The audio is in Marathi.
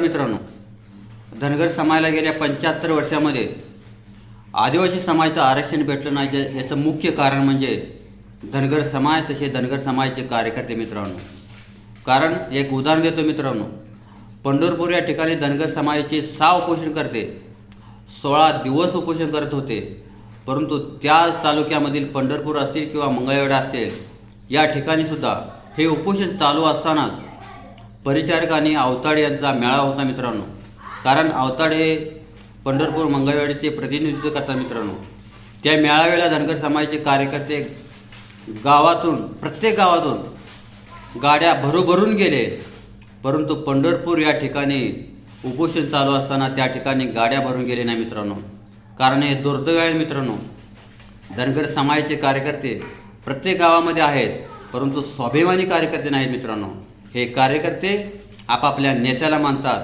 नमस्कार मित्रांनो, धनगर समाजाला गेल्या 75 वर्षामध्ये आदिवासी समाजाचं आरक्षण भेटलं नाही याचं मुख्य कारण म्हणजे धनगर समाज तसे धनगर समाजाचे कार्यकर्ते मित्रांनो. कारण एक उदाहरण देतो मित्रांनो, पंढरपूर या ठिकाणी धनगर समाजाचे 6 उपोषणकर्ते 16 दिवस उपोषण करत होते. परंतु त्या तालुक्यामधील पंढरपूर असतील किंवा मंगळवेढा असेल या ठिकाणी सुद्धा हे उपोषण चालू असताना परिचारक आणि अवताडे यांचा मेळावा होता मित्रांनो. कारण अवताडे पंढरपूर मंगळवेढ्याचे प्रतिनिधित्व करतात मित्रांनो. त्या मेळाव्याला धनगर समाजाचे कार्यकर्ते प्रत्येक गावातून गाड्या भरून गेले. परंतु पंढरपूर या ठिकाणी उपोषण चालू असताना त्या ठिकाणी गाड्या भरून गेले नाही मित्रांनो. कारण हे दुर्दैव आहे मित्रांनो. धनगर समाजाचे कार्यकर्ते प्रत्येक गावामध्ये आहेत, परंतु स्वाभिमानी कार्यकर्ते नाहीत मित्रांनो. हे कार्यकर्ते आपापल्या नेत्याला मानतात.